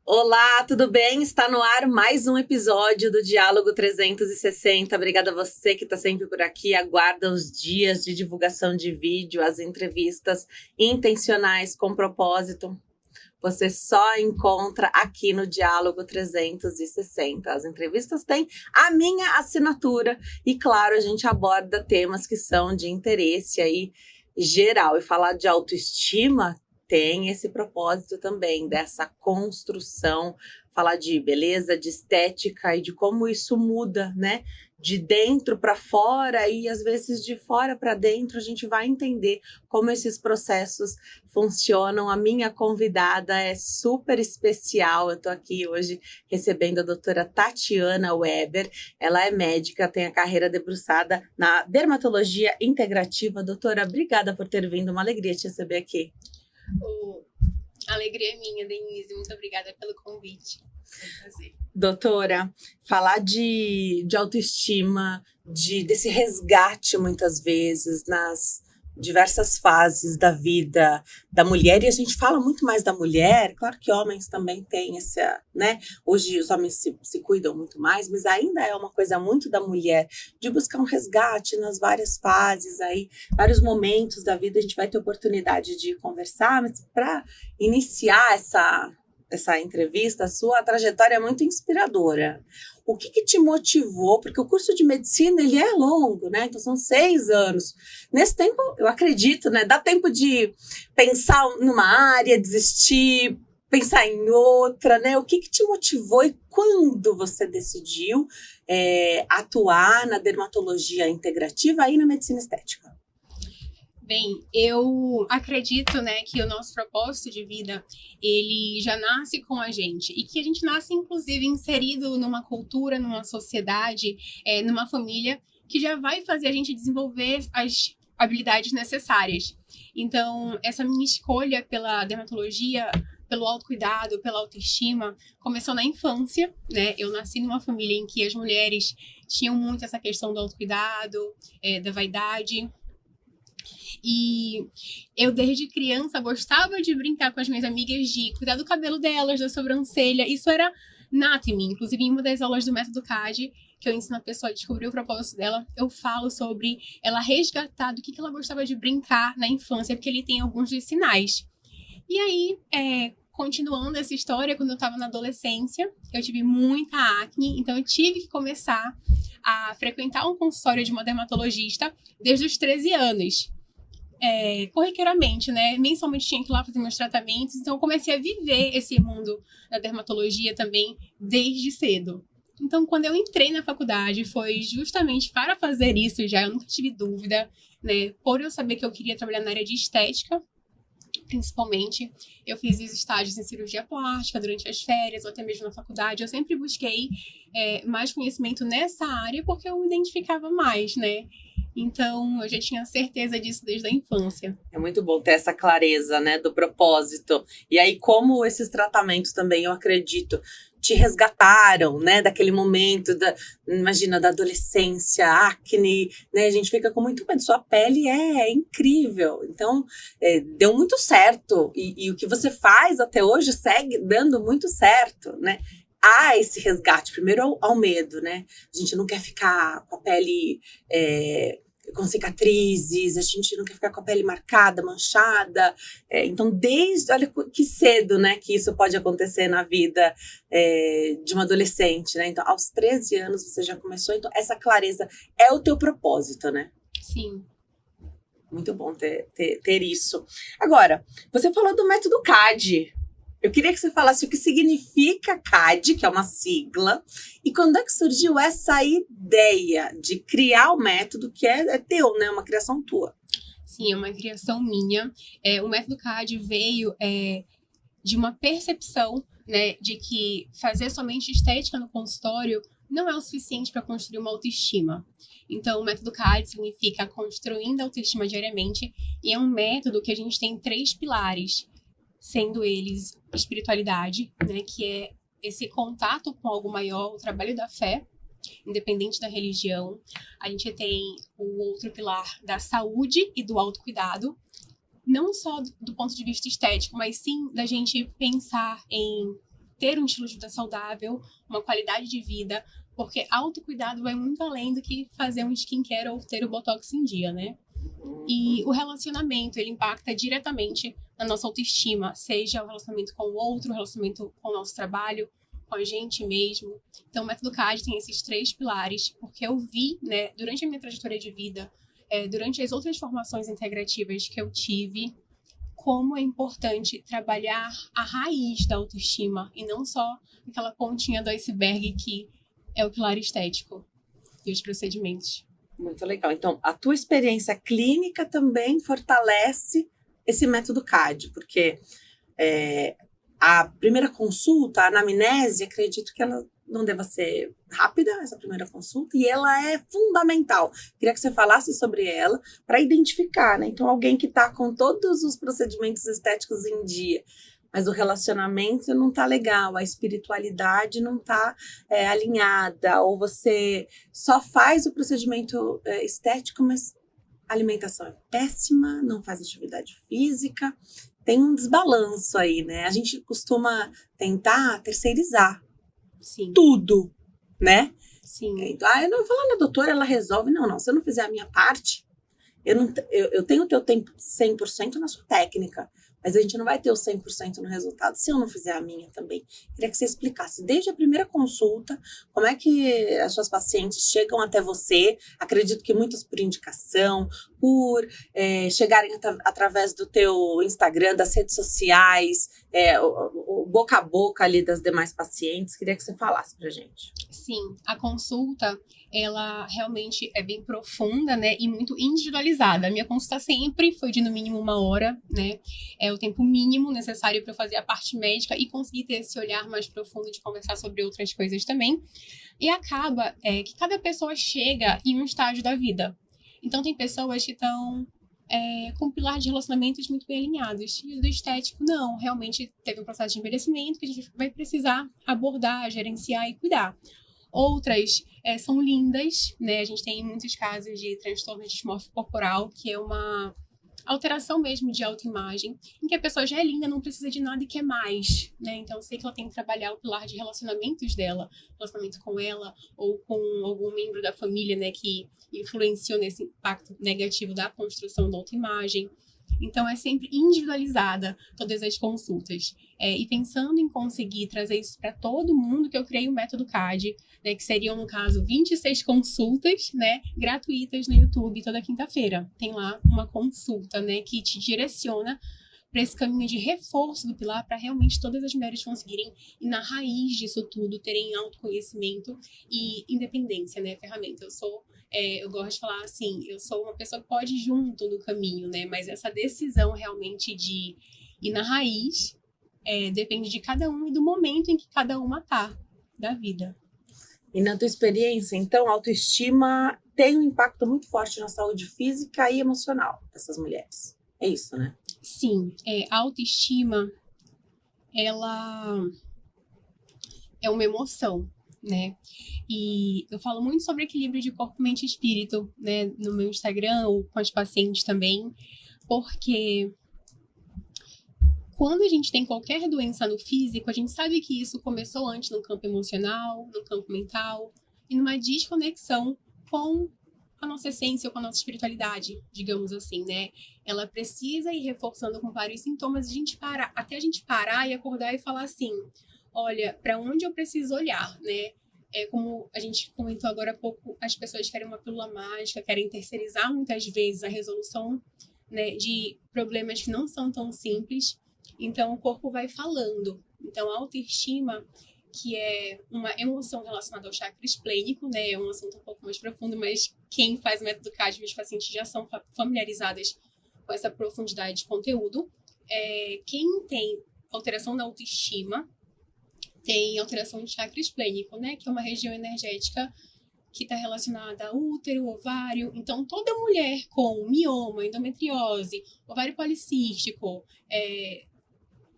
Olá, tudo bem? Está no ar mais um episódio do Diálogo 360. Obrigada a você que está sempre por aqui, aguarda os dias de divulgação de vídeo, as entrevistas intencionais com propósito. Você só encontra aqui no Diálogo 360. As entrevistas têm a minha assinatura e, claro, a gente aborda temas que são de interesse aí geral. E falar de autoestima tem esse propósito também, dessa construção, falar de beleza, de estética e de como isso muda, né? De dentro para fora e às vezes de fora para dentro, a gente vai entender como esses processos funcionam. A minha convidada é super especial. Eu estou aqui hoje recebendo a doutora Tatiana Weber. Ela é médica, tem a carreira debruçada na dermatologia integrativa. Doutora, obrigada por ter vindo. Uma alegria te receber aqui. A alegria é minha, Denise. Muito obrigada pelo convite. É um prazer. Doutora, falar de autoestima, desse resgate muitas vezes nas diversas fases da vida da mulher, e a gente fala muito mais da mulher, claro que homens também têm essa, né? Hoje os homens se cuidam muito mais, mas ainda é uma coisa muito da mulher, de buscar um resgate nas várias fases aí, vários momentos da vida. A gente vai ter oportunidade de conversar, mas para iniciar essa entrevista, a sua trajetória é muito inspiradora. O que te motivou? Porque o curso de medicina, ele é longo, né? Então, são 6 anos. Nesse tempo, eu acredito, né? Dá tempo de pensar numa área, desistir, pensar em outra, né? O que te motivou e quando você decidiu atuar na dermatologia integrativa e na medicina estética? Bem, eu acredito, né, que o nosso propósito de vida, ele já nasce com a gente. E que a gente nasce, inclusive, inserido numa cultura, numa sociedade, numa família, que já vai fazer a gente desenvolver as habilidades necessárias. Então, essa minha escolha pela dermatologia, pelo autocuidado, pela autoestima, começou na infância, né? Eu nasci numa família em que as mulheres tinham muito essa questão do autocuidado, da vaidade. E eu, desde criança, gostava de brincar com as minhas amigas, de cuidar do cabelo delas, da sobrancelha. Isso era nato em mim. Inclusive, em uma das aulas do método CAD, que eu ensino a pessoa a descobrir o propósito dela, eu falo sobre ela resgatar do que ela gostava de brincar na infância, porque ele tem alguns dos sinais. E aí, continuando essa história, quando eu estava na adolescência, eu tive muita acne, então eu tive que começar a frequentar um consultório de uma dermatologista desde os 13 anos. Corriqueiramente, né? Mensalmente tinha que ir lá fazer meus tratamentos, então eu comecei a viver esse mundo da dermatologia também desde cedo. Então, quando eu entrei na faculdade, foi justamente para fazer isso já, eu nunca tive dúvida, né? Por eu saber que eu queria trabalhar na área de estética, principalmente, eu fiz os estágios em cirurgia plástica durante as férias, ou até mesmo na faculdade. Eu sempre busquei mais conhecimento nessa área, porque eu me identificava mais, né? Então, eu já tinha certeza disso desde a infância. É muito bom ter essa clareza, né, do propósito. E aí, como esses tratamentos também, eu acredito, te resgataram, né, daquele momento, imagina, da adolescência, acne, né, a gente fica com muito medo, sua pele é incrível. Então, deu muito certo. E o que você faz até hoje segue dando muito certo, né? Há esse resgate, primeiro ao medo, né? A gente não quer ficar com a pele com cicatrizes, a gente não quer ficar com a pele marcada, manchada. Então, olha que cedo, né, que isso pode acontecer na vida de uma adolescente, né? Então, aos 13 anos você já começou, então essa clareza é o teu propósito, né? Sim. Muito bom ter isso. Agora, você falou do método CAD. Eu queria que você falasse o que significa CAD, que é uma sigla, e quando é que surgiu essa ideia de criar o método, que é teu, né? Uma criação tua. Sim, é uma criação minha. O método CAD veio de uma percepção, né, de que fazer somente estética no consultório não é o suficiente para construir uma autoestima. Então, o método CAD significa construindo a autoestima diariamente, e é um método que a gente tem 3 pilares, sendo eles espiritualidade, né, que é esse contato com algo maior, o trabalho da fé, independente da religião. A gente tem o outro pilar da saúde e do autocuidado, não só do ponto de vista estético, mas sim da gente pensar em ter um estilo de vida saudável, uma qualidade de vida, porque autocuidado vai muito além do que fazer um skincare ou ter o Botox em dia, né? E o relacionamento, ele impacta diretamente na nossa autoestima, seja o relacionamento com o outro, o relacionamento com o nosso trabalho, com a gente mesmo. Então, o método CAD tem esses 3 pilares, porque eu vi, né, durante a minha trajetória de vida, durante as outras formações integrativas que eu tive, como é importante trabalhar a raiz da autoestima e não só aquela pontinha do iceberg que é o pilar estético e os procedimentos. Muito legal. Então, a tua experiência clínica também fortalece esse método CAD, porque a primeira consulta, a anamnese, acredito que ela não deva ser rápida, essa primeira consulta, e ela é fundamental. Queria que você falasse sobre ela para identificar, né? Então, alguém que está com todos os procedimentos estéticos em dia, mas o relacionamento não tá legal, a espiritualidade não tá alinhada, ou você só faz o procedimento estético, mas a alimentação é péssima, não faz atividade física, tem um desbalanço aí, né? A gente costuma tentar terceirizar Sim. tudo, né? Sim. Então, eu não vou lá na doutora, ela resolve. Não, se eu não fizer a minha parte, eu tenho o teu tempo 100% na sua técnica, mas a gente não vai ter o 100% no resultado se eu não fizer a minha também. Queria que você explicasse, desde a primeira consulta, como é que as suas pacientes chegam até você. Acredito que muitas por indicação, por chegarem através do teu Instagram, das redes sociais, o boca a boca ali das demais pacientes. Queria que você falasse pra gente. Sim, a consulta, ela realmente é bem profunda, né, e muito individualizada. A minha consulta sempre foi de no mínimo 1 hora, né, é o tempo mínimo necessário para eu fazer a parte médica e conseguir ter esse olhar mais profundo de conversar sobre outras coisas também. E acaba que cada pessoa chega em um estágio da vida. Então, tem pessoas que estão com pilar de relacionamentos muito bem alinhados. E o do estético, não. Realmente teve um processo de envelhecimento que a gente vai precisar abordar, gerenciar e cuidar. Outras são lindas, né? A gente tem muitos casos de transtorno de dismorfia corporal, que é uma alteração mesmo de autoimagem, em que a pessoa já é linda, não precisa de nada e quer mais, né? Então, eu sei que ela tem que trabalhar o pilar de relacionamentos dela, relacionamento com ela ou com algum membro da família, né, que influenciou nesse impacto negativo da construção da autoimagem. Então, é sempre individualizada todas as consultas. E pensando em conseguir trazer isso para todo mundo, que eu criei o método CAD, né, que seriam, no caso, 26 consultas, né, gratuitas no YouTube toda quinta-feira. Tem lá uma consulta, né, que te direciona para esse caminho de reforço do pilar, para realmente todas as mulheres conseguirem ir na raiz disso tudo, terem autoconhecimento e independência, né, ferramenta. Eu gosto de falar assim, eu sou uma pessoa que pode ir junto no caminho, né? Mas essa decisão realmente de ir na raiz depende de cada um e do momento em que cada uma tá da vida. E na tua experiência, então, a autoestima tem um impacto muito forte na saúde física e emocional dessas mulheres. É isso, né? Sim, a autoestima, ela é uma emoção, né? E eu falo muito sobre equilíbrio de corpo, mente e espírito, né, no meu Instagram ou com as pacientes também, porque quando a gente tem qualquer doença no físico, a gente sabe que isso começou antes no campo emocional, no campo mental e numa desconexão com a nossa essência, com a nossa espiritualidade, digamos assim, né? Ela precisa ir reforçando com vários sintomas, até a gente parar e acordar e falar assim, olha, para onde eu preciso olhar, né? Como a gente comentou agora há pouco, as pessoas querem uma pílula mágica, querem terceirizar muitas vezes a resolução, né, de problemas que não são tão simples. Então, o corpo vai falando. Então, a autoestima, que é uma emoção relacionada ao chakra esplênico, né, é um assunto um pouco mais profundo, mas quem faz o método CAD, os pacientes já são familiarizadas com essa profundidade de conteúdo. Quem tem alteração da autoestima tem alteração de chakra esplênico, né, que é uma região energética que está relacionada a útero, ovário. Então, toda mulher com mioma, endometriose, ovário policístico,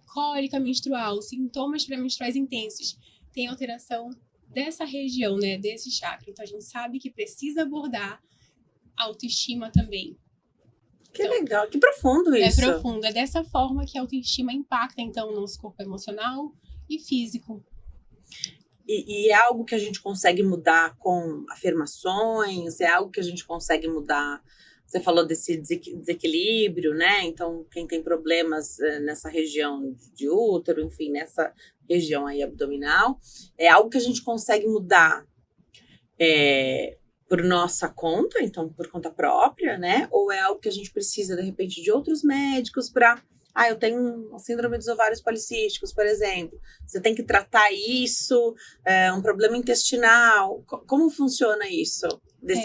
cólica menstrual, sintomas pré-menstruais intensos, tem alteração dessa região, né, desse chakra. Então, a gente sabe que precisa abordar a autoestima também. Que legal, que profundo isso. É profundo. É dessa forma que a autoestima impacta, então, o nosso corpo emocional e físico. E é algo que a gente consegue mudar com afirmações, é algo que a gente consegue mudar. Você falou desse desequilíbrio, né? Então, quem tem problemas nessa região de útero, enfim, nessa região aí abdominal, é algo que a gente consegue mudar por nossa conta, então por conta própria, né? Ou é algo que a gente precisa, de repente, de outros médicos para... eu tenho síndrome dos ovários policísticos, por exemplo. Você tem que tratar isso, um problema intestinal. Como funciona isso?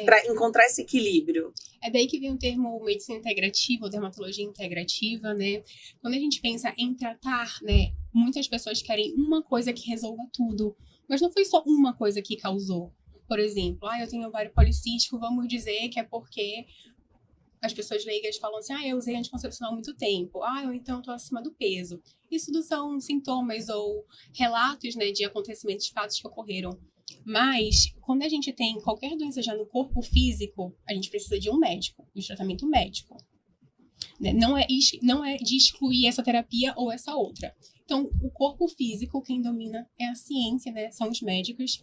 Para encontrar esse equilíbrio. É daí que vem o termo medicina integrativa, ou dermatologia integrativa, né? Quando a gente pensa em tratar, né? Muitas pessoas querem uma coisa que resolva tudo. Mas não foi só uma coisa que causou. Por exemplo, eu tenho ovário policístico, vamos dizer que é porque... As pessoas leigas falam assim, eu usei anticoncepcional há muito tempo. Ou então eu tô acima do peso. Isso tudo são sintomas ou relatos, né, de acontecimentos, fatos que ocorreram. Mas, quando a gente tem qualquer doença já no corpo físico, a gente precisa de um médico, de tratamento médico. Não é de excluir essa terapia ou essa outra. Então, o corpo físico, quem domina é a ciência, né, são os médicos.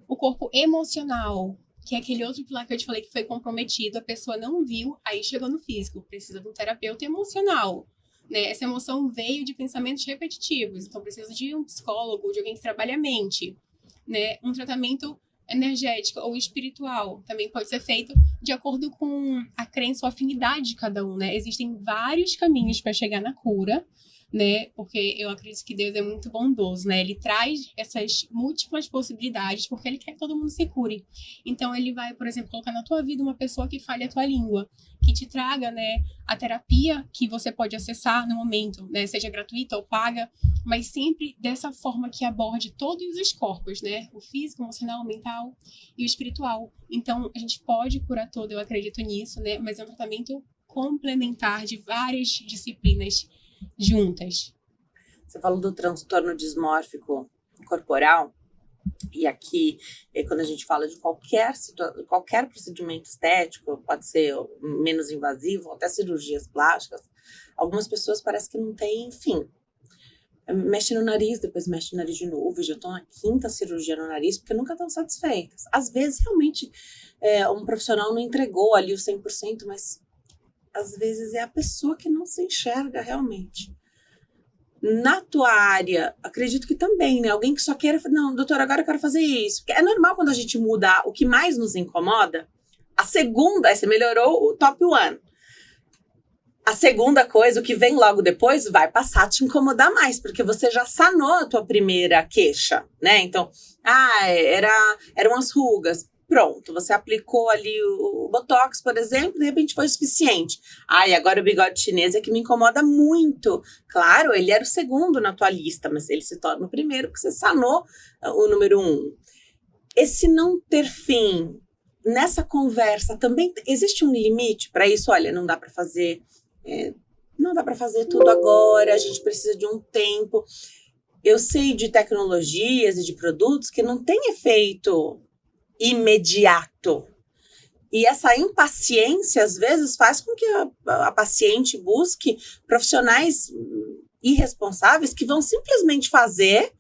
O corpo emocional, que é aquele outro pilar que eu te falei que foi comprometido, a pessoa não viu, aí chegou no físico, precisa de um terapeuta emocional, né? Essa emoção veio de pensamentos repetitivos, então precisa de um psicólogo, de alguém que trabalha a mente, né? Um tratamento energético ou espiritual também pode ser feito de acordo com a crença ou afinidade de cada um, né? Existem vários caminhos para chegar na cura, né? Porque eu acredito que Deus é muito bondoso, né? Ele traz essas múltiplas possibilidades porque ele quer que todo mundo se cure. Então ele vai, por exemplo, colocar na tua vida uma pessoa que fale a tua língua, que te traga, né, a terapia que você pode acessar no momento, né, seja gratuita ou paga, mas sempre dessa forma que aborde todos os corpos, né? O físico, o emocional, o mental e o espiritual. Então a gente pode curar todo, eu acredito nisso, né? Mas é um tratamento complementar de várias disciplinas juntas. Você falou do transtorno dismórfico corporal, e aqui, quando a gente fala de qualquer procedimento estético, pode ser menos invasivo, até cirurgias plásticas, algumas pessoas parecem que não têm, enfim, mexe no nariz, depois mexe no nariz de novo, já estão na 5ª cirurgia no nariz, porque nunca estão satisfeitas. Às vezes, realmente, um profissional não entregou ali o 100%, mas às vezes é a pessoa que não se enxerga realmente. Na tua área, acredito que também, né? Alguém que só queira, não, doutor, agora eu quero fazer isso. Porque é normal quando a gente muda o que mais nos incomoda. A segunda, aí você melhorou o top 1. A segunda coisa, o que vem logo depois, vai passar a te incomodar mais, porque você já sanou a tua primeira queixa, né? Então, eram as rugas. Pronto, você aplicou ali o Botox, por exemplo, de repente foi suficiente. Agora o bigode chinês é que me incomoda muito. Claro, ele era o segundo na tua lista, mas ele se torna o primeiro, porque você sanou o número 1. Esse não ter fim, nessa conversa, também existe um limite para isso? Olha, não dá para fazer... não dá para fazer tudo agora, a gente precisa de um tempo. Eu sei de tecnologias e de produtos que não tem efeito imediato. E essa impaciência, às vezes, faz com que a paciente busque profissionais irresponsáveis que vão simplesmente fazer,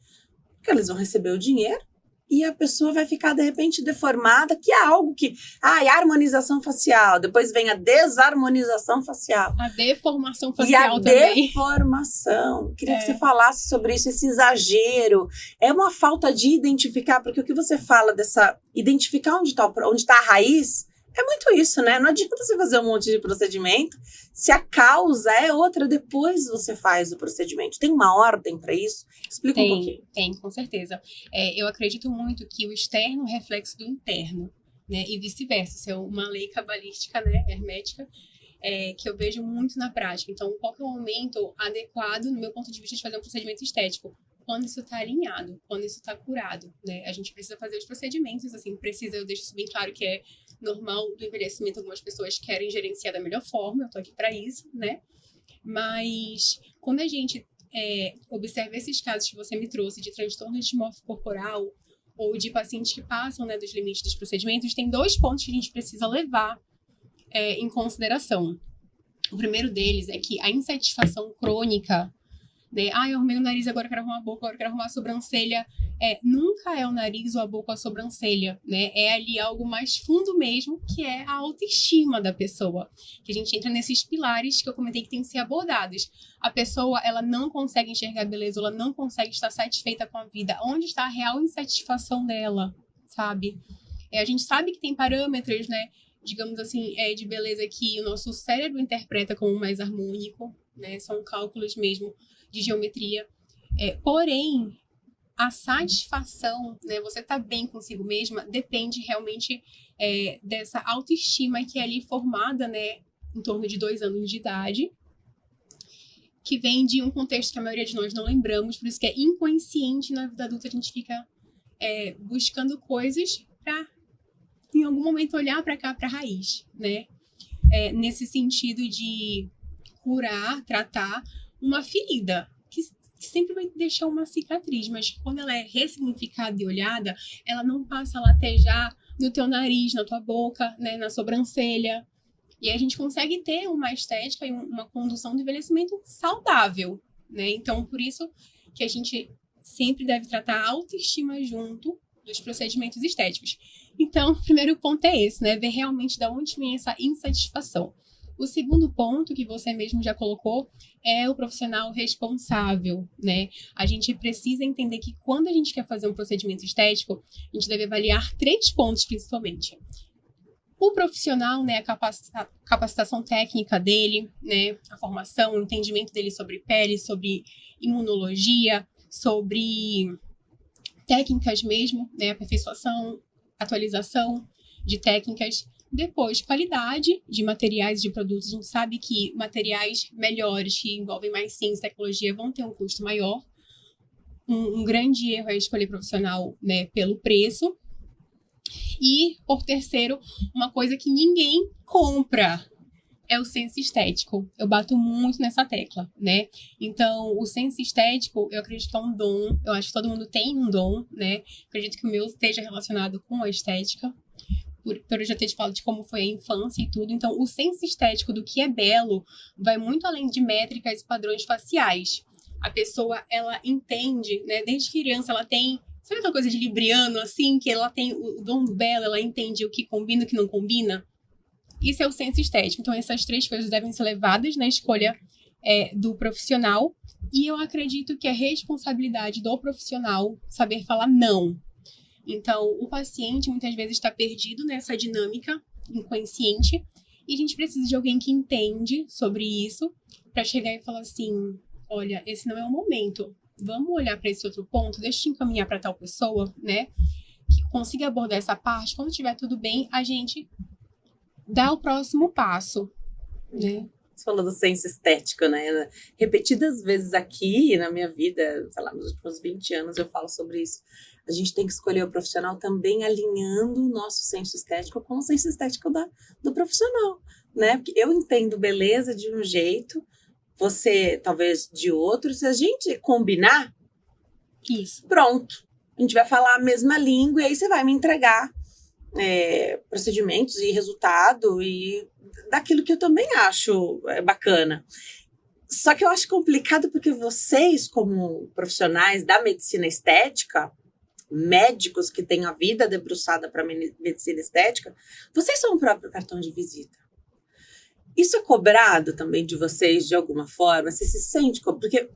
porque eles vão receber o dinheiro, e a pessoa vai ficar, de repente, deformada, que é algo que... harmonização facial, depois vem a desarmonização facial. A deformação facial também. E a deformação. Queria que você falasse sobre isso, esse exagero. É uma falta de identificar, porque o que você fala identificar onde tá a raiz, é muito isso, né? Não adianta você fazer um monte de procedimento se a causa é outra, depois você faz o procedimento. Tem uma ordem para isso? Explica um pouquinho. Tem, com certeza. Eu acredito muito que o externo é reflexo do interno, né? E vice-versa. Isso é uma lei cabalística, né? Hermética, que eu vejo muito na prática. Então, qual que é o momento adequado, no meu ponto de vista, de fazer um procedimento estético? Quando isso está alinhado, quando isso está curado, né? A gente precisa fazer os procedimentos, assim, eu deixo isso bem claro que é normal do envelhecimento, algumas pessoas querem gerenciar da melhor forma, eu tô aqui para isso, né? Mas quando a gente observa esses casos que você me trouxe de transtorno dismórfico corporal ou de pacientes que passam, né, dos limites dos procedimentos, tem 2 pontos que a gente precisa levar em consideração. O primeiro deles é que a insatisfação crônica, né? Eu arrumei o nariz, agora eu quero arrumar a boca, agora eu quero arrumar a sobrancelha. Nunca é o nariz ou a boca ou a sobrancelha, né? É ali algo mais fundo mesmo, que é a autoestima da pessoa. Que a gente entra nesses pilares que eu comentei que tem que ser abordados. A pessoa, ela não consegue enxergar beleza, ela não consegue estar satisfeita com a vida. Onde está a real insatisfação dela, sabe? A gente sabe que tem parâmetros, né? Digamos assim, de beleza que o nosso cérebro interpreta como mais harmônico, né? São cálculos mesmo de geometria. Porém, a satisfação, né? Você tá bem consigo mesma, depende realmente dessa autoestima que é ali formada, né? Em torno de 2 anos de idade, que vem de um contexto que a maioria de nós não lembramos, por isso que é inconsciente. Na vida adulta a gente fica buscando coisas para em algum momento olhar para cá, para a raiz, né? Nesse sentido de curar, tratar uma ferida, que sempre vai deixar uma cicatriz, mas quando ela é ressignificada e olhada, ela não passa a latejar no teu nariz, na tua boca, né, na sobrancelha. E aí a gente consegue ter uma estética e uma condução de envelhecimento saudável, né? Então, por isso que a gente sempre deve tratar a autoestima junto dos procedimentos estéticos. Então, o primeiro ponto é esse, né? Ver realmente de onde vem essa insatisfação. O segundo ponto, que você mesmo já colocou, é o profissional responsável, né? A gente precisa entender que quando a gente quer fazer um procedimento estético, a gente deve avaliar 3 pontos, principalmente. O profissional, né, a capacitação técnica dele, né, a formação, o entendimento dele sobre pele, sobre imunologia, sobre técnicas mesmo, né, aperfeiçoação, atualização de técnicas. Depois, qualidade de materiais e de produtos. A gente sabe que materiais melhores, que envolvem mais ciência e tecnologia, vão ter um custo maior. Um grande erro é escolher profissional, né, pelo preço. E, por terceiro, uma coisa que ninguém compra é o senso estético. Eu bato muito nessa tecla, né? Então, o senso estético, eu acredito que é um dom. Eu acho que todo mundo tem um dom, né? Acredito que o meu esteja relacionado com a estética, por eu já ter te falado de como foi a infância e tudo. Então, o senso estético do que é belo vai muito além de métricas e padrões faciais. A pessoa, ela entende, né? Desde criança, ela tem... Sabe aquela coisa de libriano, assim? Que ela tem o dom do belo, ela entende o que combina e o que não combina? Isso é o senso estético. Então, essas 3 coisas devem ser levadas na escolha do profissional. E eu acredito que é responsabilidade do profissional saber falar não. Então, o paciente muitas vezes está perdido nessa dinâmica inconsciente e a gente precisa de alguém que entende sobre isso para chegar e falar assim, olha, esse não é o momento. Vamos olhar para esse outro ponto, deixa eu te encaminhar para tal pessoa, né? Que consiga abordar essa parte. Quando estiver tudo bem, a gente dá o próximo passo, né? Você falou do senso estético, né? Repetidas vezes aqui na minha vida, sei lá, nos últimos 20 anos eu falo sobre isso. A gente tem que escolher o profissional também alinhando o nosso senso estético com o senso estético do profissional, né? Porque eu entendo beleza de um jeito, você talvez de outro. Se a gente combinar, Isso. Pronto. A gente vai falar a mesma língua e aí você vai me entregar procedimentos e resultado e daquilo que eu também acho bacana. Só que eu acho complicado porque vocês, como profissionais da medicina estética, médicos que têm a vida debruçada para medicina estética, vocês são o próprio cartão de visita. Isso é cobrado também de vocês de alguma forma? Você se sente... Porque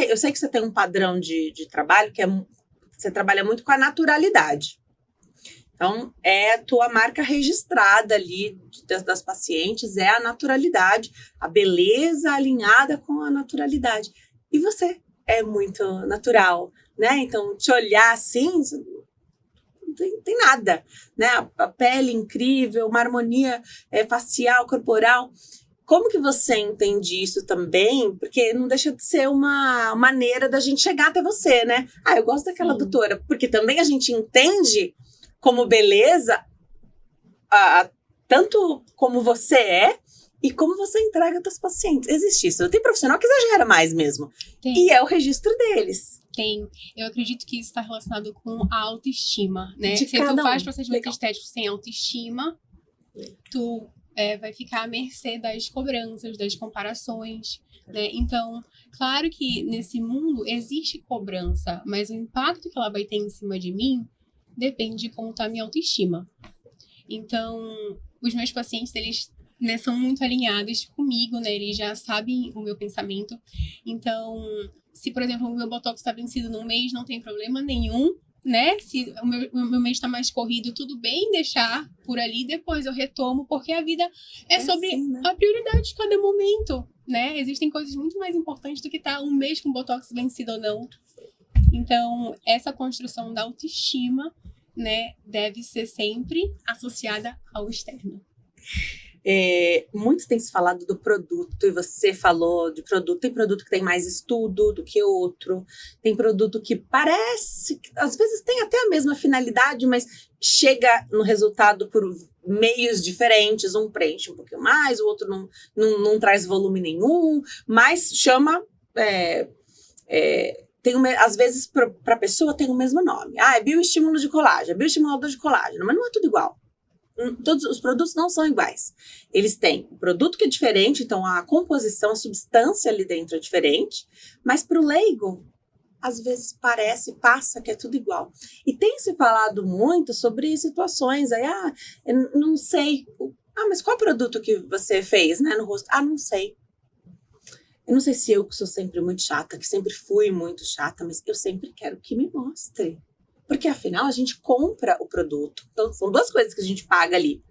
eu sei que você tem um padrão de trabalho que você trabalha muito com a naturalidade. Então, é a tua marca registrada ali das pacientes, é a naturalidade, a beleza alinhada com a naturalidade. E você é muito natural, né? Então, te olhar assim, não tem nada, né? A pele incrível, uma harmonia facial, corporal. Como que você entende isso também? Porque não deixa de ser uma maneira da gente chegar até você, né? Eu gosto daquela doutora, porque também a gente entende como beleza, tanto como você é e como você entrega para os pacientes. Existe isso. Tem profissional que exagera mais mesmo. Tem. E é o registro deles. Tem. Eu acredito que isso está relacionado com a autoestima, né? Se tu faz procedimento estético sem autoestima, tu vai ficar à mercê das cobranças, das comparações, né? Então, claro que nesse mundo existe cobrança, mas o impacto que ela vai ter em cima de mim depende de como está a minha autoestima. Então, os meus pacientes, eles, né, são muito alinhados comigo, né? Eles já sabem o meu pensamento. Então, se, por exemplo, o meu Botox está vencido num mês, não tem problema nenhum, né? Se o meu mês está mais corrido, tudo bem deixar por ali, depois eu retomo, porque a vida é sobre assim, né? a prioridade de cada momento, né? Existem coisas muito mais importantes do que estar um mês com Botox vencido ou não. Então, essa construção da autoestima, né, deve ser sempre associada ao externo. Muito tem se falado do produto, e você falou de produto. Tem produto que tem mais estudo do que outro, tem produto que parece, às vezes tem até a mesma finalidade, mas chega no resultado por meios diferentes. Um preenche um pouquinho mais, o outro não traz volume nenhum, mas chama... às vezes, para a pessoa tem o mesmo nome. É bioestímulo de colágeno, é bioestimulador de colágeno, mas não é tudo igual. Todos os produtos não são iguais. Eles têm um produto que é diferente, então a composição, a substância ali dentro é diferente, mas para o leigo, às vezes passa que é tudo igual. E tem se falado muito sobre situações aí, eu não sei, mas qual produto que você fez, né, no rosto? Não sei. Eu não sei se eu que sou sempre muito chata, que sempre fui muito chata, mas eu sempre quero que me mostre. Porque, afinal, a gente compra o produto. Então, são duas coisas que a gente paga ali.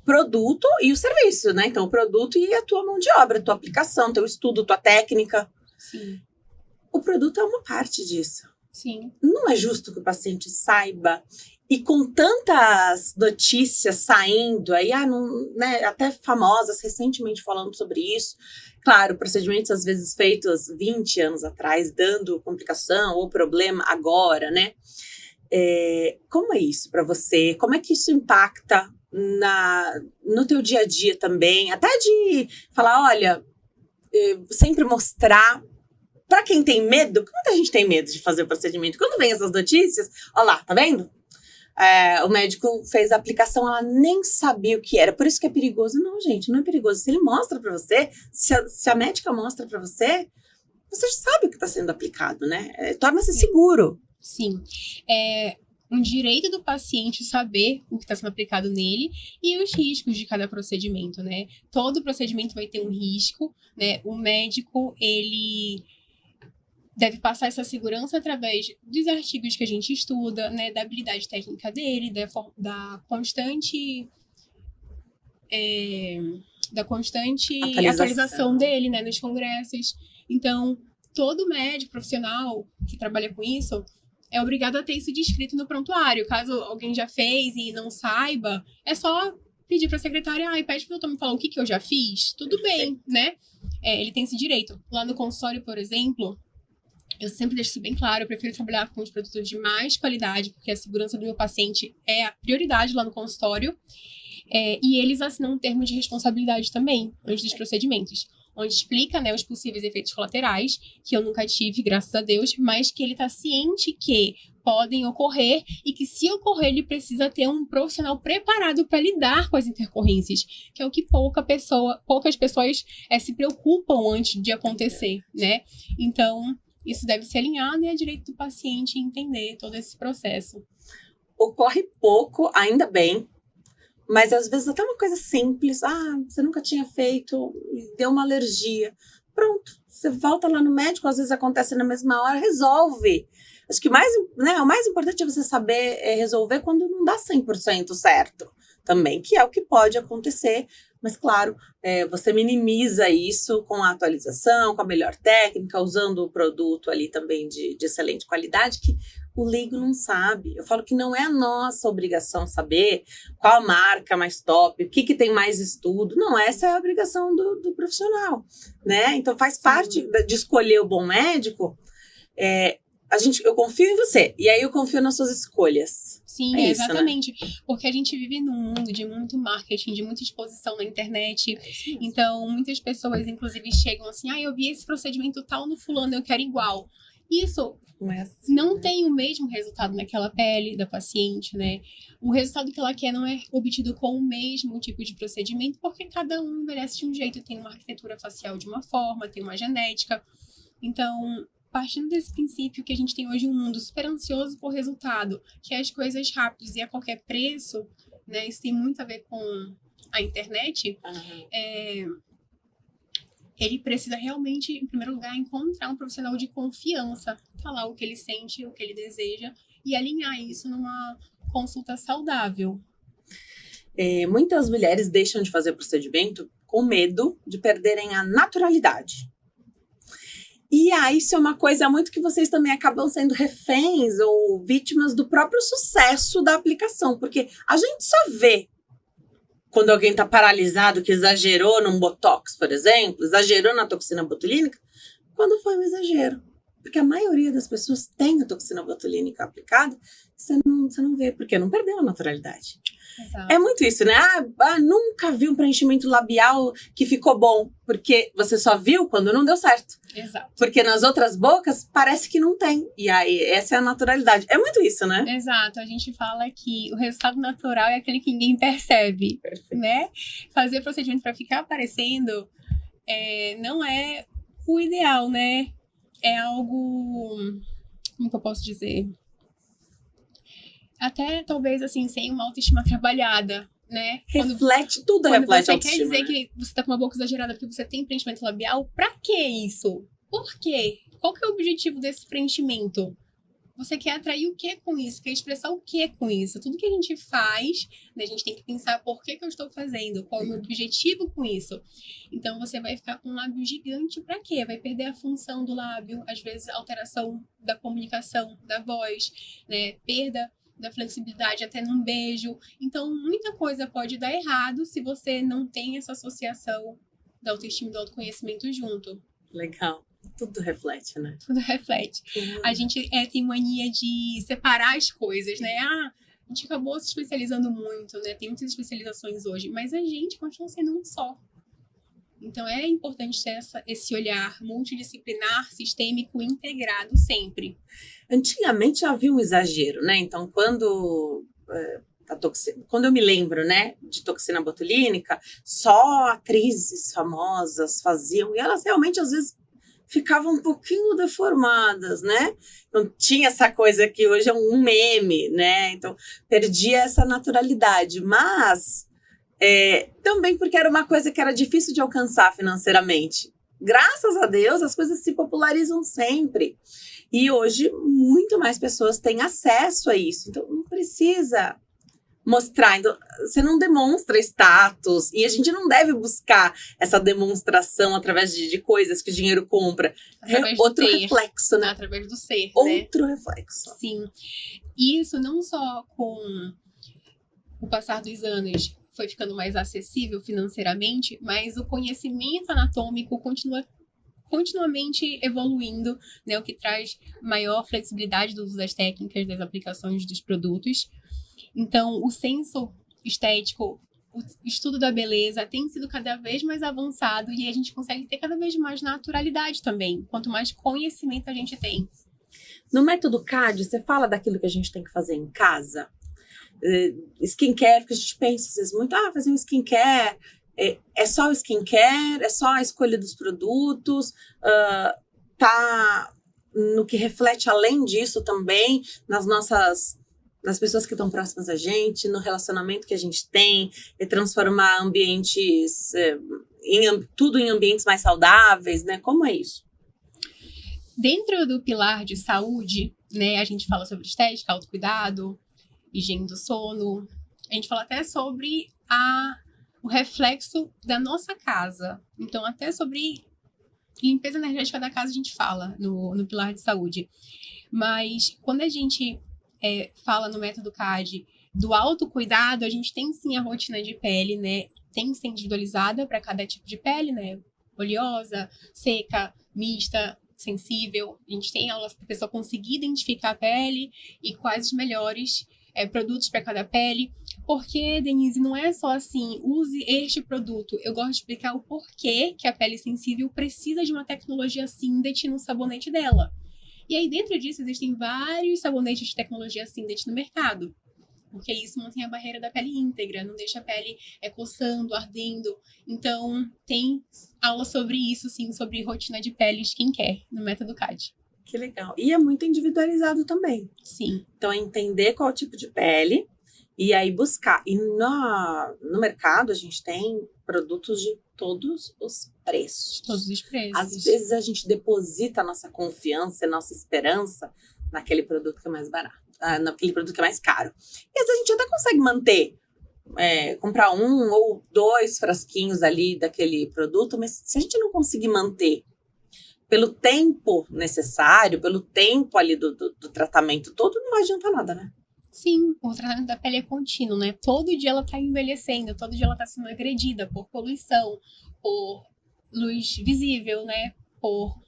Produto e o serviço, né? Então, o produto e a tua mão de obra, a tua aplicação, teu estudo, tua técnica. Sim. O produto é uma parte disso. Sim. Não é justo que o paciente saiba. E com tantas notícias saindo aí, né, até famosas recentemente falando sobre isso. Claro, procedimentos às vezes feitos 20 anos atrás, dando complicação ou problema agora, né? Como é isso para você? Como é que isso impacta no teu dia a dia também? Até de falar, olha, sempre mostrar. Para quem tem medo, muita gente tem medo de fazer o procedimento. Quando vem essas notícias, olha lá, tá vendo? O médico fez a aplicação, ela nem sabia o que era. Por isso que é perigoso. Não, gente, não é perigoso. Se ele mostra para você, se a médica mostra para você, você já sabe o que está sendo aplicado, né? Torna-se seguro. Sim. É um direito do paciente saber o que está sendo aplicado nele e os riscos de cada procedimento, né? Todo procedimento vai ter um risco, né? O médico, ele deve passar essa segurança através dos artigos que a gente estuda, né? Da habilidade técnica dele, da constante atualização dele, né? Nos congressos. Então, todo médico profissional que trabalha com isso é obrigado a ter isso descrito no prontuário. Caso alguém já fez e não saiba, é só pedir para a secretária, pede para o doutor me falar o que eu já fiz. Tudo bem, né? Ele tem esse direito. Lá no consultório, por exemplo, eu sempre deixo isso bem claro, eu prefiro trabalhar com os produtos de mais qualidade, porque a segurança do meu paciente é a prioridade lá no consultório. E eles assinam um termo de responsabilidade também, antes dos procedimentos, onde explica, né, os possíveis efeitos colaterais, que eu nunca tive, graças a Deus, mas que ele está ciente que podem ocorrer e que, se ocorrer, ele precisa ter um profissional preparado para lidar com as intercorrências, que é o que poucas pessoas se preocupam antes de acontecer, né? Então, isso deve ser alinhado e é direito do paciente entender todo esse processo. Ocorre pouco, ainda bem, mas às vezes até uma coisa simples. Você nunca tinha feito, deu uma alergia. Pronto, você volta lá no médico, às vezes acontece na mesma hora, resolve. Acho que o mais importante é você saber resolver quando não dá 100% certo também, que é o que pode acontecer. Mas, claro, você minimiza isso com a atualização, com a melhor técnica, usando o produto ali também de excelente qualidade, que o leigo não sabe. Eu falo que não é a nossa obrigação saber qual marca mais top, o que tem mais estudo. Não, essa é a obrigação do profissional, né? Então, faz parte de escolher o bom médico. Eu confio em você, e aí eu confio nas suas escolhas. Sim, isso, exatamente. Né? Porque a gente vive num mundo de muito marketing, de muita exposição na internet. Então, muitas pessoas, inclusive, chegam assim, eu vi esse procedimento tal no fulano, eu quero igual. Isso Não é assim, não né? tem o mesmo resultado naquela pele da paciente, né? O resultado que ela quer não é obtido com o mesmo tipo de procedimento, porque cada um envelhece de um jeito, tem uma arquitetura facial de uma forma, tem uma genética. Então, partindo desse princípio que a gente tem hoje um mundo super ansioso por resultado, que é as coisas rápidas e a qualquer preço, né? Isso tem muito a ver com a internet. Ele precisa realmente, em primeiro lugar, encontrar um profissional de confiança, falar o que ele sente, o que ele deseja e alinhar isso numa consulta saudável. Muitas mulheres deixam de fazer o procedimento com medo de perderem a naturalidade. E aí, isso é uma coisa muito que vocês também acabam sendo reféns ou vítimas do próprio sucesso da aplicação, porque a gente só vê quando alguém está paralisado, que exagerou num botox, por exemplo, exagerou na toxina botulínica, quando foi um exagero. Porque a maioria das pessoas tem a toxina botulínica aplicada, você não vê, porque não perdeu a naturalidade. Exato. É muito isso, né? Nunca vi um preenchimento labial que ficou bom, porque você só viu quando não deu certo. Exato. Porque nas outras bocas parece que não tem. E aí, essa é a naturalidade. É muito isso, né? Exato. A gente fala que o resultado natural é aquele que ninguém percebe, né? Fazer procedimento para ficar aparecendo não é o ideal, né? É algo... Como que eu posso dizer? Até, talvez, assim, sem uma autoestima trabalhada, né? Tudo reflete você a autoestima, quer dizer né? que você tá com uma boca exagerada porque você tem preenchimento labial, pra que isso? Por quê? Qual que é o objetivo desse preenchimento? Você quer atrair o que com isso? Quer expressar o que com isso? Tudo que a gente faz, né, a gente tem que pensar por que eu estou fazendo, qual é o meu objetivo com isso. Então, você vai ficar com um lábio gigante pra quê? Vai perder a função do lábio, às vezes alteração da comunicação, da voz, né, perda da flexibilidade até num beijo. Então, muita coisa pode dar errado se você não tem essa associação da autoestima e do autoconhecimento junto. Legal. Tudo reflete, né? Tudo reflete. A gente tem mania de separar as coisas, né? A gente acabou se especializando muito, né? Tem muitas especializações hoje, mas a gente continua sendo um só. Então, é importante ter esse olhar multidisciplinar, sistêmico, integrado sempre. Antigamente já havia um exagero, né? Então, quando eu me lembro, né, de toxina botulínica, só atrizes famosas faziam, e elas realmente, às vezes, ficavam um pouquinho deformadas, né? Não tinha essa coisa que hoje é um meme, né? Então, perdia essa naturalidade. Mas, também porque era uma coisa que era difícil de alcançar financeiramente. Graças a Deus, as coisas se popularizam sempre. E hoje, muito mais pessoas têm acesso a isso. Então, não precisa mostrar. Então, você não demonstra status. E a gente não deve buscar essa demonstração através de coisas que o dinheiro compra. Através Outro do ter, reflexo, né? Através do ser, Outro reflexo. Sim. Isso não só com o passar dos anos foi ficando mais acessível financeiramente, mas o conhecimento anatômico continua continuamente evoluindo, né, o que traz maior flexibilidade do uso das técnicas, das aplicações dos produtos. Então, o senso estético, o estudo da beleza tem sido cada vez mais avançado e a gente consegue ter cada vez mais naturalidade também, quanto mais conhecimento a gente tem. No método CAD, você fala daquilo que a gente tem que fazer em casa? Skincare, que a gente pensa às vezes muito, fazer um skincare, é só o skincare, é só a escolha dos produtos, tá no que reflete além disso também, nas pessoas que estão próximas a gente, no relacionamento que a gente tem, e transformar ambientes, tudo em ambientes mais saudáveis, né? Como é isso? Dentro do pilar de saúde, né, a gente fala sobre estética, autocuidado, higiene do sono. A gente fala até sobre o reflexo da nossa casa. Então, até sobre limpeza energética da casa a gente fala no pilar de saúde. Mas quando a gente fala no método CAD do autocuidado, a gente tem sim a rotina de pele, né? Tem que ser individualizada para cada tipo de pele, né? Oleosa, seca, mista, sensível. A gente tem aulas para a pessoa conseguir identificar a pele e quais os melhores produtos para cada pele. Porque, Denise, não é só assim, use este produto. Eu gosto de explicar o porquê que a pele sensível precisa de uma tecnologia Syndet no sabonete dela. E aí, dentro disso, existem vários sabonetes de tecnologia Syndet no mercado. Porque isso mantém a barreira da pele íntegra, não deixa a pele coçando, ardendo. Então, tem aula sobre isso, sim, sobre rotina de pele e skincare no Método CAD. Que legal. E é muito individualizado também. Sim. Então, é entender qual tipo de pele e aí buscar. E no mercado, a gente tem produtos de todos os preços. Todos os preços. Às vezes, a gente deposita a nossa confiança e nossa esperança naquele produto que é mais barato, naquele produto que é mais caro. E às vezes a gente até consegue manter, comprar 1 ou 2 frasquinhos ali daquele produto, mas se a gente não conseguir manter pelo tempo necessário, pelo tempo ali do tratamento todo, não vai adiantar nada, né? Sim, o tratamento da pele é contínuo, né? Todo dia ela tá envelhecendo, todo dia ela tá sendo agredida por poluição, por luz visível, né? Por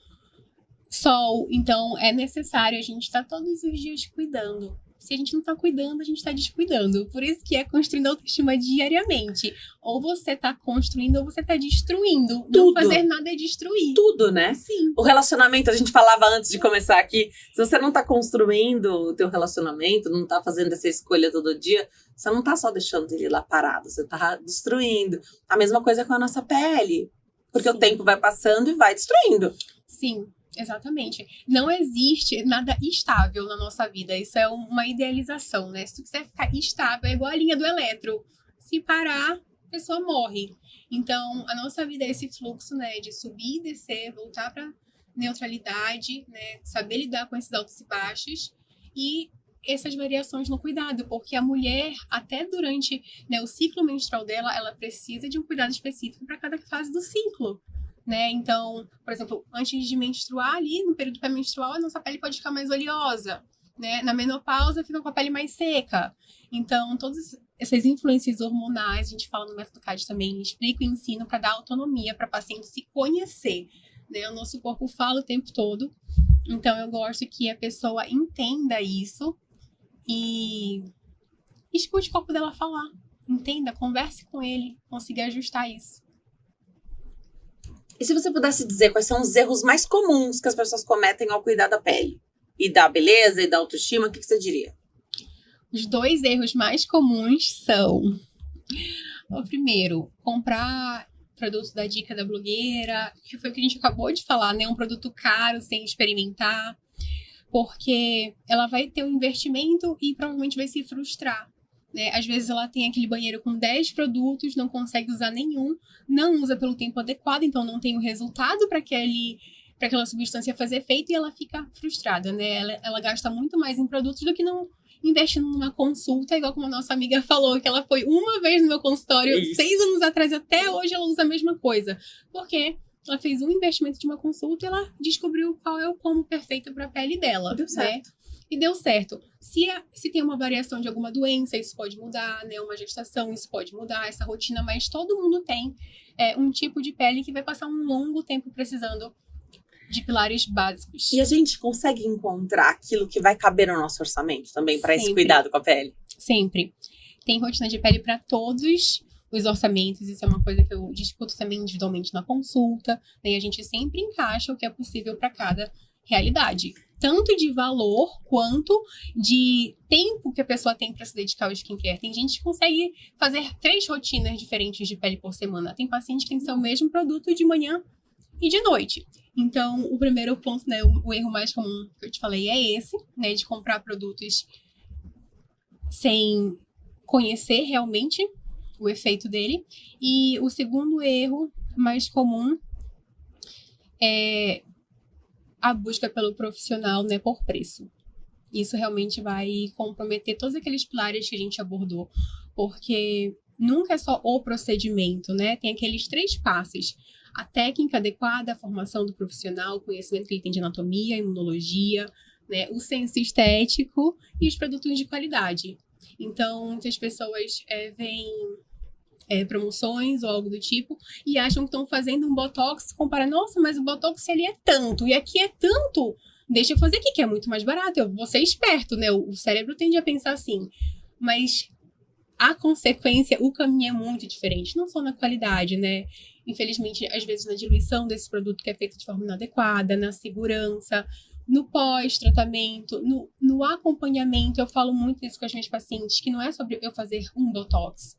sol. Então, é necessário a gente estar todos os dias cuidando. Se a gente não tá cuidando, a gente tá descuidando. Por isso que é construindo autoestima diariamente. Ou você tá construindo ou você tá destruindo. Tudo. Não fazer nada é destruir. Tudo, né? Sim. O relacionamento, a gente falava antes de começar aqui, se você não tá construindo o teu relacionamento, não tá fazendo essa escolha todo dia, você não tá só deixando ele lá parado, você tá destruindo. A mesma coisa com a nossa pele. Porque Sim. o tempo vai passando e vai destruindo. Sim. Exatamente. Não existe nada estável na nossa vida. Isso é uma idealização, né? Se tu quiser ficar estável, é igual a linha do elétron. Se parar, a pessoa morre. Então, a nossa vida é esse fluxo, né? De subir e descer, voltar para neutralidade, né? Saber lidar com esses altos e baixos. E essas variações no cuidado. Porque a mulher, até durante, né, o ciclo menstrual dela, ela precisa de um cuidado específico para cada fase do ciclo. Né? Então, por exemplo, antes de menstruar ali, no período pré-menstrual, a nossa pele pode ficar mais oleosa, né? Na menopausa, fica com a pele mais seca. Então, todas essas influências hormonais, a gente fala no Método CAD também, explica e ensina para dar autonomia para a paciente se conhecer, né? O nosso corpo fala o tempo todo. Então, eu gosto que a pessoa entenda isso e escute o corpo dela falar. Entenda, converse com ele, consiga ajustar isso. E se você pudesse dizer quais são os erros mais comuns que as pessoas cometem ao cuidar da pele? E da beleza e da autoestima, o que você diria? Os 2 erros mais comuns são... O primeiro, comprar produto da dica da blogueira, que foi o que a gente acabou de falar, né? Um produto caro, sem experimentar. Porque ela vai ter um investimento e provavelmente vai se frustrar. Né? Às vezes ela tem aquele banheiro com 10 produtos, não consegue usar nenhum, não usa pelo tempo adequado, então não tem o resultado para aquela substância fazer efeito e ela fica frustrada, né? Ela gasta muito mais em produtos do que não investindo numa consulta, igual como a nossa amiga falou, que ela foi uma vez no meu consultório, Isso. 6 anos atrás, até hoje ela usa a mesma coisa. Porque ela fez um investimento de uma consulta e ela descobriu qual é o como perfeito para a pele dela. Deu certo. Né? E deu certo. Se tem uma variação de alguma doença, isso pode mudar, né? Uma gestação, isso pode mudar, essa rotina, mas todo mundo tem um tipo de pele que vai passar um longo tempo precisando de pilares básicos. E a gente consegue encontrar aquilo que vai caber no nosso orçamento também para esse Sempre. cuidado com a pele? Sempre. Tem rotina de pele para todos os orçamentos, isso é uma coisa que eu discuto também individualmente na consulta, né? E a gente sempre encaixa o que é possível para cada realidade. Tanto de valor, quanto de tempo que a pessoa tem para se dedicar ao skincare. Tem gente que consegue fazer 3 rotinas diferentes de pele por semana. Tem paciente que tem que ser o mesmo produto de manhã e de noite. Então, o primeiro ponto, né, o erro mais comum que eu te falei é esse, né, de comprar produtos sem conhecer realmente o efeito dele. E o segundo erro mais comum é a busca pelo profissional, né, por preço. Isso realmente vai comprometer todos aqueles pilares que a gente abordou, porque nunca é só o procedimento, né? Tem aqueles 3 passos: a técnica adequada, a formação do profissional, o conhecimento que ele tem de anatomia, imunologia, né, o senso estético e os produtos de qualidade. Então, muitas pessoas veem promoções ou algo do tipo e acham que estão fazendo um botox, compara, nossa, mas o botox ali é tanto e aqui é tanto, deixa eu fazer aqui que é muito mais barato, eu vou ser esperto, né? O cérebro tende a pensar assim, mas a consequência, o caminho é muito diferente, não só na qualidade, né? Infelizmente, às vezes na diluição desse produto que é feito de forma inadequada, na segurança, no pós-tratamento, no acompanhamento. Eu falo muito isso com as minhas pacientes, que não é sobre eu fazer um botox,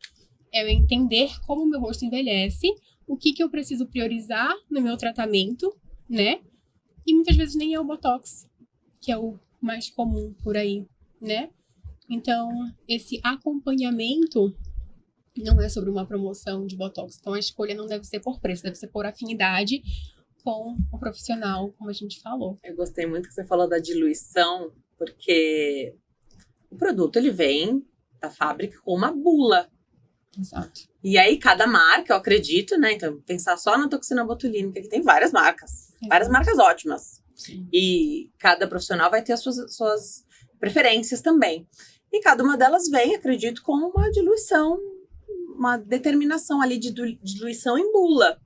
é eu entender como o meu rosto envelhece, o que eu preciso priorizar no meu tratamento, né? E muitas vezes nem é o botox, que é o mais comum por aí, né? Então, esse acompanhamento não é sobre uma promoção de botox. Então, a escolha não deve ser por preço, deve ser por afinidade com o profissional, como a gente falou. Eu gostei muito que você falou da diluição, porque o produto ele vem da fábrica com uma bula. Exato. E aí, cada marca, eu acredito, né? Então, pensar só na toxina botulínica, que tem várias marcas. Exato. Várias marcas ótimas. Sim. E cada profissional vai ter as suas preferências também. E cada uma delas vem, acredito, com uma diluição, uma determinação ali de diluição em bula.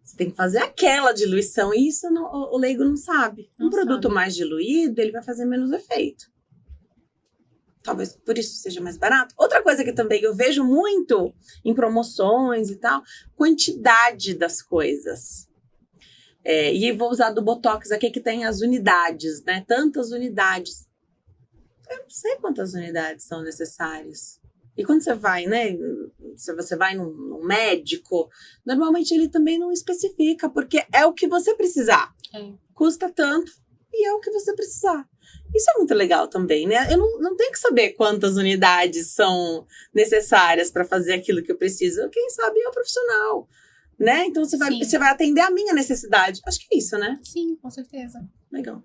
Você tem que fazer aquela diluição, e isso o leigo não sabe. Um produto mais diluído, ele vai fazer menos efeito. Talvez por isso seja mais barato. Outra coisa que também eu vejo muito em promoções e tal, quantidade das coisas. E vou usar do Botox aqui, que tem as unidades, né? Tantas unidades. Eu não sei quantas unidades são necessárias. E quando você vai, né? Se você vai num médico, normalmente ele também não especifica, porque é o que você precisar. Custa tanto e é o que você precisar. Isso é muito legal também, né? Eu não tenho que saber quantas unidades são necessárias para fazer aquilo que eu preciso. Quem sabe é o profissional, né? Então você vai atender a minha necessidade. Acho que é isso, né? Sim, com certeza. Legal.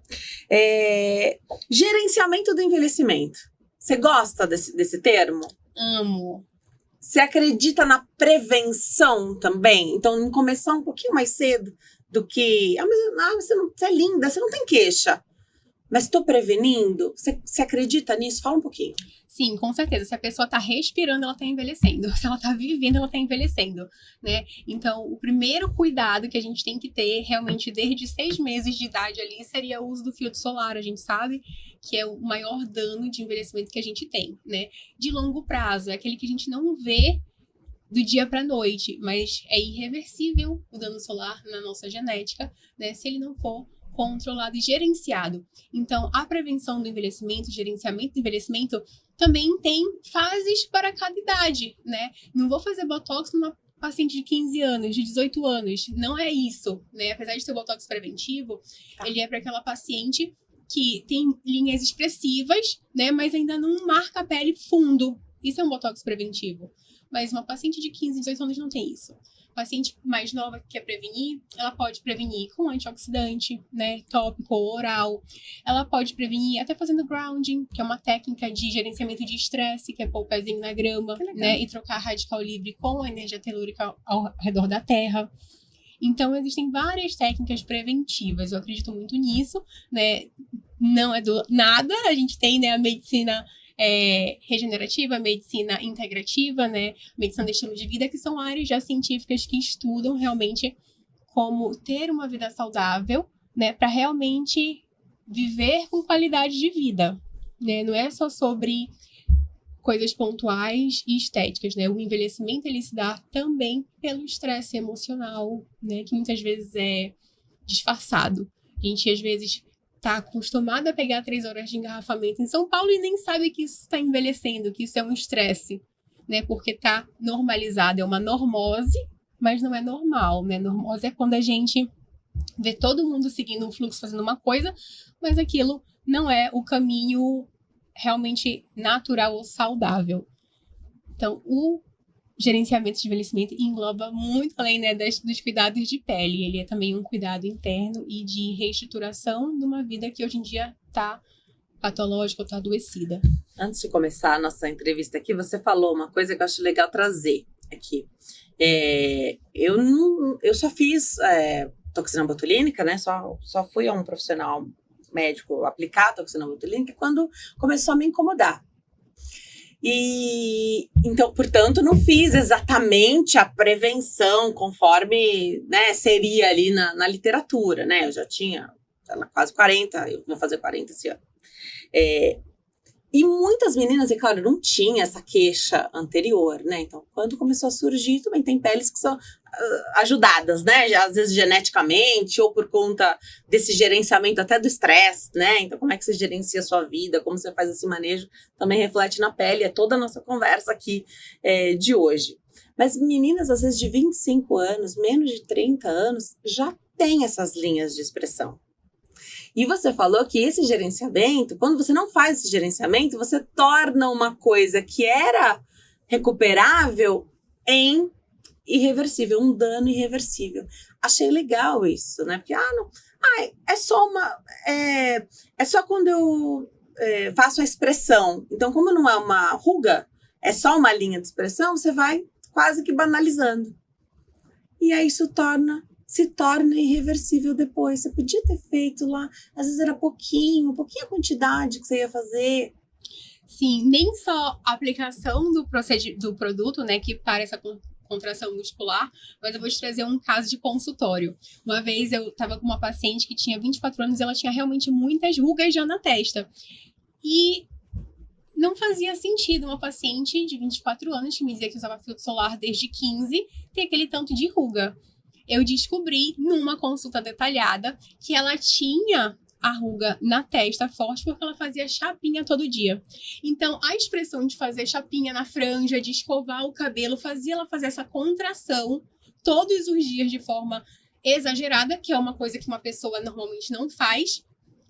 Gerenciamento do envelhecimento. Você gosta desse termo? Amo. Você acredita na prevenção também? Então, em começar um pouquinho mais cedo do que... você é linda, você não tem queixa. Mas estou prevenindo? Você acredita nisso? Fala um pouquinho. Sim, com certeza. Se a pessoa está respirando, ela está envelhecendo. Se ela está vivendo, ela está envelhecendo, né? Então, o primeiro cuidado que a gente tem que ter, realmente, desde 6 meses de idade ali, seria o uso do filtro solar. A gente sabe que é o maior dano de envelhecimento que a gente tem, né? De longo prazo, é aquele que a gente não vê do dia para a noite, mas é irreversível o dano solar na nossa genética, né? Se ele não for controlado e gerenciado. Então, a prevenção do envelhecimento, gerenciamento do envelhecimento, também tem fases para cada idade, né? Não vou fazer botox numa paciente de 15 anos, de 18 anos. Não é isso, né? Apesar de ter o botox preventivo, ele é para aquela paciente que tem linhas expressivas, né? Mas ainda não marca a pele fundo. Isso é um botox preventivo. Mas uma paciente de 15, 18 anos não tem isso. Paciente mais nova que quer prevenir, ela pode prevenir com antioxidante, né, tópico ou oral. Ela pode prevenir até fazendo grounding, que é uma técnica de gerenciamento de estresse, que é pôr o pezinho na grama, né, e trocar radical livre com a energia telúrica ao redor da Terra. Então, existem várias técnicas preventivas. Eu acredito muito nisso, né? Não é do nada. A gente tem, né, a medicina regenerativa, medicina integrativa, né, medicina de estilo de vida, que são áreas já científicas que estudam realmente como ter uma vida saudável, né, para realmente viver com qualidade de vida, né, não é só sobre coisas pontuais e estéticas, né, o envelhecimento ele se dá também pelo estresse emocional, né, que muitas vezes é disfarçado. A gente às vezes tá acostumada a pegar 3 horas de engarrafamento em São Paulo e nem sabe que isso está envelhecendo, que isso é um estresse, né? Porque tá normalizado, é uma normose, mas não é normal, né? Normose é quando a gente vê todo mundo seguindo um fluxo, fazendo uma coisa, mas aquilo não é o caminho realmente natural ou saudável. Então, o gerenciamento de envelhecimento engloba muito além, né, dos cuidados de pele. Ele é também um cuidado interno e de reestruturação de uma vida que hoje em dia está patológica ou está adoecida. Antes de começar a nossa entrevista aqui, você falou uma coisa que eu acho legal trazer aqui. Eu só fiz toxina botulínica, né? Só fui a um profissional médico aplicar toxina botulínica quando começou a me incomodar. E então, portanto, não fiz exatamente a prevenção conforme, né, seria ali na literatura, né? Eu já tinha quase 40, eu vou fazer 40 esse ano. E muitas meninas, e claro, não tinha essa queixa anterior, né? Então, quando começou a surgir, também tem peles que são ajudadas, né? Já, às vezes geneticamente, ou por conta desse gerenciamento até do estresse, né? Então, como é que você gerencia a sua vida, como você faz esse manejo, também reflete na pele. É toda a nossa conversa aqui de hoje. Mas meninas, às vezes, de 25 anos, menos de 30 anos, já tem essas linhas de expressão. E você falou que esse gerenciamento, quando você não faz esse gerenciamento, você torna uma coisa que era recuperável em irreversível, um dano irreversível. Achei legal isso, né? Porque, é só quando eu faço a expressão. Então, como não é uma ruga, é só uma linha de expressão, você vai quase que banalizando. E aí isso se torna irreversível depois. Você podia ter feito lá, às vezes era pouquinho a quantidade que você ia fazer. Sim, nem só a aplicação do produto, né, que para essa contração muscular, mas eu vou te trazer um caso de consultório. Uma vez eu estava com uma paciente que tinha 24 anos e ela tinha realmente muitas rugas já na testa. E não fazia sentido uma paciente de 24 anos que me dizia que usava filtro solar desde 15 ter aquele tanto de ruga. Eu descobri numa consulta detalhada que ela tinha a ruga na testa forte porque ela fazia chapinha todo dia. Então, a expressão de fazer chapinha na franja, de escovar o cabelo, fazia ela fazer essa contração todos os dias de forma exagerada, que é uma coisa que uma pessoa normalmente não faz,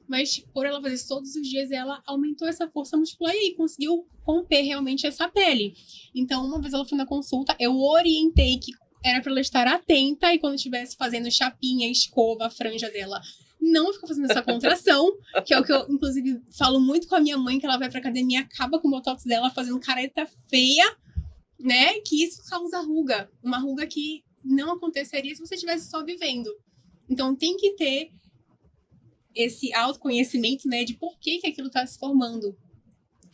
mas por ela fazer isso todos os dias, ela aumentou essa força muscular e aí conseguiu romper realmente essa pele. Então, uma vez ela foi na consulta, eu orientei que era para ela estar atenta e quando estivesse fazendo chapinha, escova, a franja dela, não ficar fazendo essa contração, que é o que eu, inclusive, falo muito com a minha mãe, que ela vai pra academia, acaba com o botox dela fazendo careta feia, né? Que isso causa ruga. Uma ruga que não aconteceria se você estivesse só vivendo. Então, tem que ter esse autoconhecimento, né? De por que aquilo tá se formando.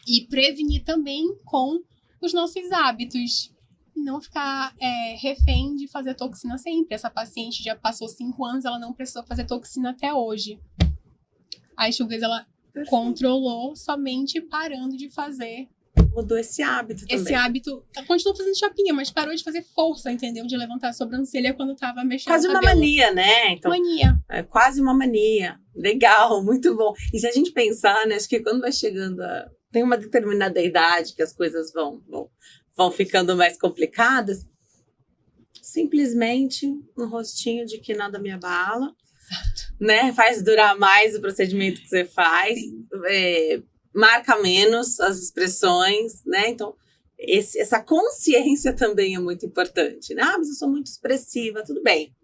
E prevenir também com os nossos hábitos. Não ficar refém de fazer toxina sempre. Essa paciente já passou 5 anos, ela não precisou fazer toxina até hoje. As rugas ela controlou somente parando de fazer. Mudou esse hábito também. Esse hábito, ela continuou fazendo chapinha, mas parou de fazer força, entendeu? De levantar a sobrancelha quando tava mexendo quase no cabelo. Uma mania, né? Então, mania. É quase uma mania. Legal, muito bom. E se a gente pensar, né? Acho que quando vai chegando tem uma determinada idade que as coisas vão ficando mais complicadas, simplesmente um rostinho de que nada me abala, né? Faz durar mais o procedimento que você faz, marca menos as expressões, né? Então, essa consciência também é muito importante, né? Mas eu sou muito expressiva, tudo bem.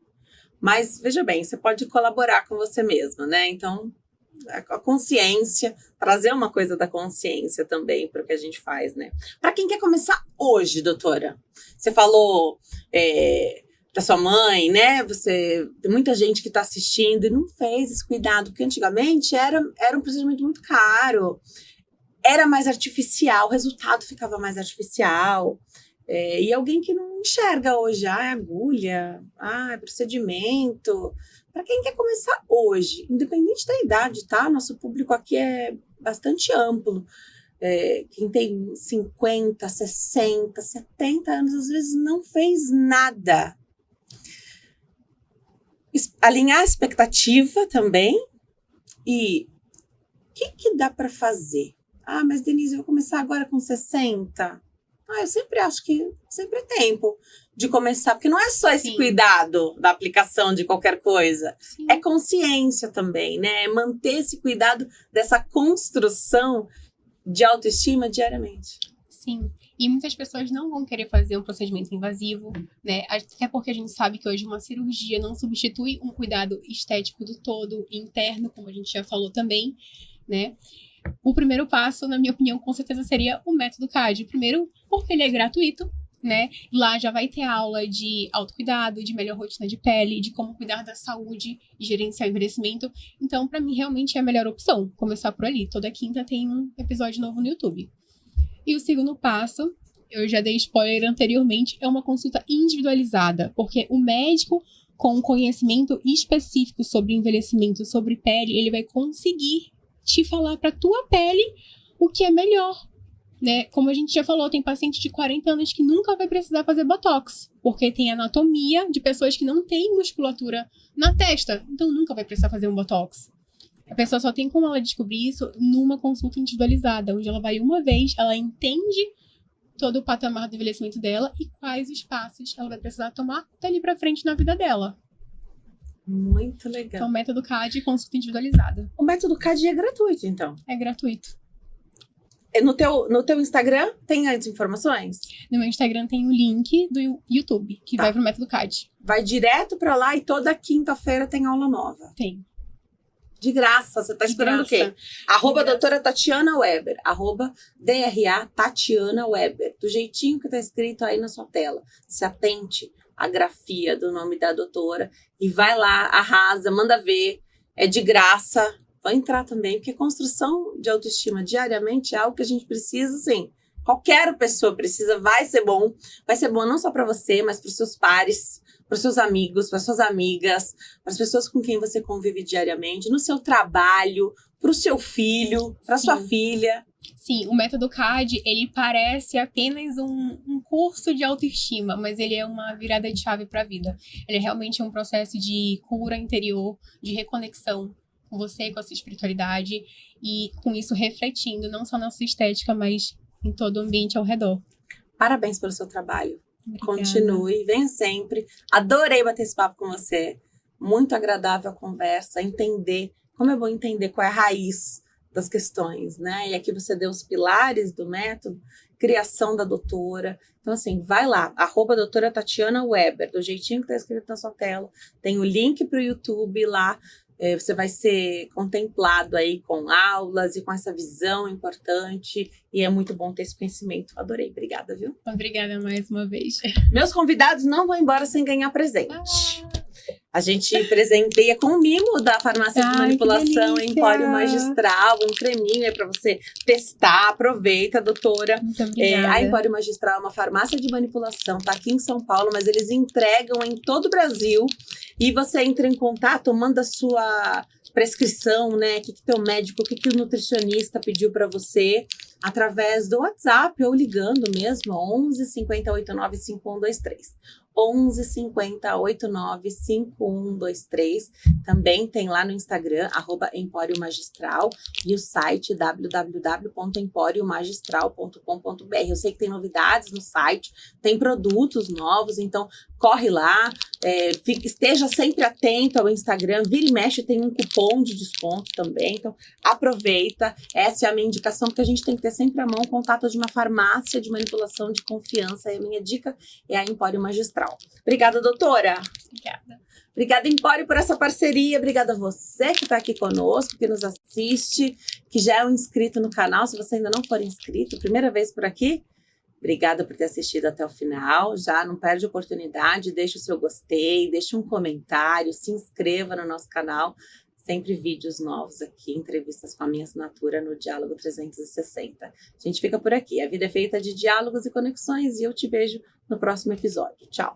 Mas, veja bem, você pode colaborar com você mesma, né? Então, a consciência, trazer uma coisa da consciência também para o que a gente faz, né? Para quem quer começar hoje, doutora, você falou da sua mãe, né? Tem muita gente que está assistindo e não fez esse cuidado, porque antigamente era um procedimento muito caro, era mais artificial, o resultado ficava mais artificial. E alguém que não enxerga hoje, agulha, procedimento. Para quem quer começar hoje, independente da idade, tá? Nosso público aqui é bastante amplo. Quem tem 50, 60, 70 anos, às vezes não fez nada. Alinhar a expectativa também. E o que dá para fazer? Mas Denise, eu vou começar agora com 60. Eu sempre acho que sempre é tempo de começar, porque não é só esse cuidado da aplicação de qualquer coisa, é consciência também, né? É manter esse cuidado dessa construção de autoestima diariamente. Sim, e muitas pessoas não vão querer fazer um procedimento invasivo, né? Até porque a gente sabe que hoje uma cirurgia não substitui um cuidado estético do todo, interno, como a gente já falou também, né? O primeiro passo, na minha opinião, com certeza seria o método CAD. Primeiro, porque ele é gratuito, né? Lá já vai ter aula de autocuidado, de melhor rotina de pele, de como cuidar da saúde e gerenciar o envelhecimento. Então, para mim, realmente é a melhor opção começar por ali. Toda quinta tem um episódio novo no YouTube. E o segundo passo, eu já dei spoiler anteriormente, é uma consulta individualizada, porque o médico com um conhecimento específico sobre envelhecimento, sobre pele, ele vai conseguir te falar para tua pele o que é melhor. Né? Como a gente já falou, tem paciente de 40 anos que nunca vai precisar fazer botox, porque tem anatomia de pessoas que não têm musculatura na testa, então nunca vai precisar fazer um botox. A pessoa só tem como ela descobrir isso numa consulta individualizada, onde ela vai uma vez, ela entende todo o patamar do envelhecimento dela e quais os passos ela vai precisar tomar dali pra frente na vida dela. Muito legal. Então, método CAD, consulta individualizada. O método CAD é gratuito, então? É gratuito. No teu Instagram tem as informações? No meu Instagram tem o link do YouTube, que vai pro método CAD. Vai direto pra lá e toda quinta-feira tem aula nova. Tem. De graça, você tá esperando o quê? @doutora Tatiana Weber, @DRA Tatiana Weber, do jeitinho que tá escrito aí na sua tela. Se atente à grafia do nome da doutora e vai lá, arrasa, manda ver, é de graça. Vai entrar também, porque construção de autoestima diariamente é algo que a gente precisa, assim, qualquer pessoa precisa, vai ser bom não só para você, mas para os seus pares, para os seus amigos, para suas amigas, para as pessoas com quem você convive diariamente, no seu trabalho, para o seu filho, para sua filha. Sim, o método CAD, ele parece apenas um curso de autoestima, mas ele é uma virada de chave para a vida. Ele é realmente um processo de cura interior, de reconexão com você, com a sua espiritualidade, e com isso refletindo não só na sua estética, mas em todo o ambiente ao redor. Parabéns pelo seu trabalho. Obrigada. Continue, venha sempre. Adorei bater esse papo com você. Muito agradável a conversa, entender, como é bom entender qual é a raiz das questões, né? E aqui você deu os pilares do método, criação da doutora. Então, assim, vai lá, @doutora Tatiana Weber, do jeitinho que tá escrito na sua tela. Tem o link pro YouTube lá. Você vai ser contemplado aí com aulas e com essa visão importante. E é muito bom ter esse conhecimento. Adorei. Obrigada, viu? Obrigada mais uma vez. Meus convidados não vão embora sem ganhar presente. A gente presenteia com o mimo da farmácia de manipulação Empório Magistral, um creminho aí para você testar. Aproveita, doutora. Muito obrigada. A Empório Magistral é uma farmácia de manipulação, tá aqui em São Paulo, mas eles entregam em todo o Brasil. E você entra em contato, manda sua prescrição, né? O que teu médico, o que o nutricionista pediu para você, através do WhatsApp ou ligando mesmo, 11 50 89 5123. 11 50 89 5123. Também tem lá no Instagram, @Empório Magistral, e o site www.emporiomagistral.com.br. Eu sei que tem novidades no site, tem produtos novos, então corre lá, esteja sempre atento ao Instagram, vira e mexe, tem um cupom de desconto também, então aproveita. Essa é a minha indicação, porque a gente tem que ter sempre à mão o contato de uma farmácia de manipulação de confiança, e a minha dica é a Empório Magistral. Obrigada, doutora. Obrigada. Obrigada, Empório, por essa parceria. Obrigada a você que está aqui conosco, que nos assiste, que já é um inscrito no canal. Se você ainda não for inscrito, primeira vez por aqui, obrigada por ter assistido até o final. Já não perde a oportunidade, deixa o seu gostei, deixa um comentário, se inscreva no nosso canal. Sempre vídeos novos aqui, entrevistas com a minha assinatura no Diálogo 360. A gente fica por aqui. A vida é feita de diálogos e conexões e eu te vejo no próximo episódio. Tchau!